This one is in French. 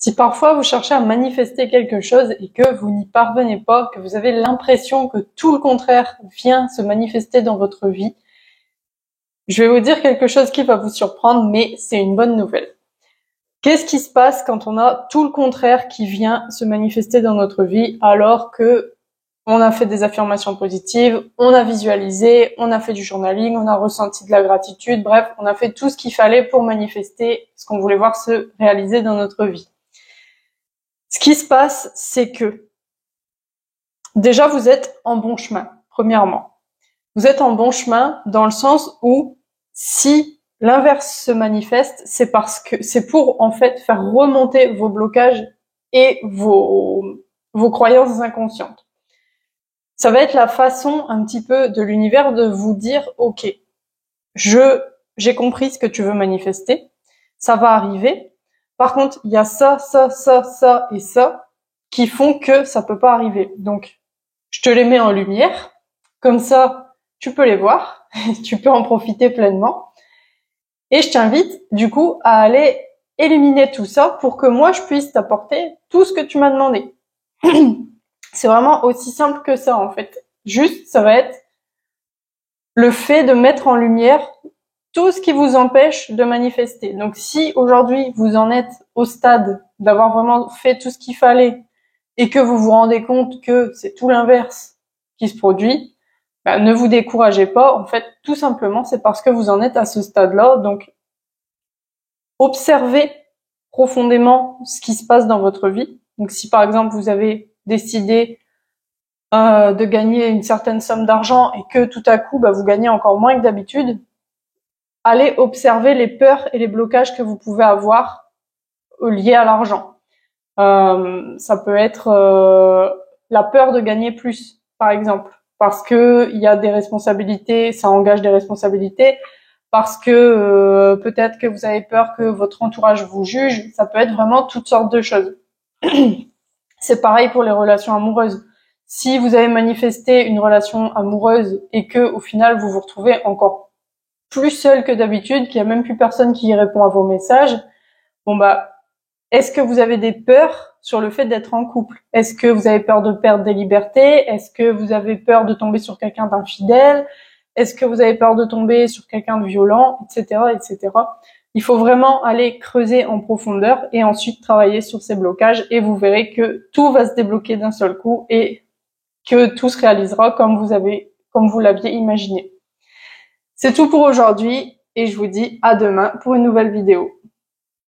Si parfois vous cherchez à manifester quelque chose et que vous n'y parvenez pas, que vous avez l'impression que tout le contraire vient se manifester dans votre vie, je vais vous dire quelque chose qui va vous surprendre, mais c'est une bonne nouvelle. Qu'est-ce qui se passe quand on a tout le contraire qui vient se manifester dans notre vie alors que on a fait des affirmations positives, on a visualisé, on a fait du journaling, on a ressenti de la gratitude, bref, on a fait tout ce qu'il fallait pour manifester ce qu'on voulait voir se réaliser dans notre vie. Ce qui se passe, c'est que déjà vous êtes en bon chemin, premièrement. Vous êtes en bon chemin dans le sens où si l'inverse se manifeste, c'est parce que c'est pour en fait faire remonter vos blocages et vos croyances inconscientes. Ça va être la façon un petit peu de l'univers de vous dire OK, j'ai compris ce que tu veux manifester, ça va arriver. Par contre, il y a ça et ça qui font que ça peut pas arriver. Donc, je te les mets en lumière, comme ça, tu peux les voir, tu peux en profiter pleinement. Et je t'invite, du coup, à aller éliminer tout ça pour que moi, je puisse t'apporter tout ce que tu m'as demandé. C'est vraiment aussi simple que ça, en fait. Juste, ça va être le fait de mettre en lumière tout ce qui vous empêche de manifester. Donc, si aujourd'hui, vous en êtes au stade d'avoir vraiment fait tout ce qu'il fallait et que vous vous rendez compte que c'est tout l'inverse qui se produit, ne vous découragez pas. En fait, tout simplement, c'est parce que vous en êtes à ce stade-là. Donc, observez profondément ce qui se passe dans votre vie. Donc, si par exemple, vous avez décidé de gagner une certaine somme d'argent et que tout à coup, vous gagnez encore moins que d'habitude, allez observer les peurs et les blocages que vous pouvez avoir liés à l'argent. Ça peut être la peur de gagner plus, par exemple, parce que il y a des responsabilités, ça engage des responsabilités, parce que peut-être que vous avez peur que votre entourage vous juge, ça peut être vraiment toutes sortes de choses. C'est pareil pour les relations amoureuses. Si vous avez manifesté une relation amoureuse et que au final vous vous retrouvez encore plus seul que d'habitude, qu'il n'y a même plus personne qui répond à vos messages, est-ce que vous avez des peurs sur le fait d'être en couple? Est-ce que vous avez peur de perdre des libertés? Est-ce que vous avez peur de tomber sur quelqu'un d'infidèle? Est-ce que vous avez peur de tomber sur quelqu'un de violent, etc., etc. Il faut vraiment aller creuser en profondeur et ensuite travailler sur ces blocages et vous verrez que tout va se débloquer d'un seul coup et que tout se réalisera comme vous l'aviez imaginé. C'est tout pour aujourd'hui et je vous dis à demain pour une nouvelle vidéo.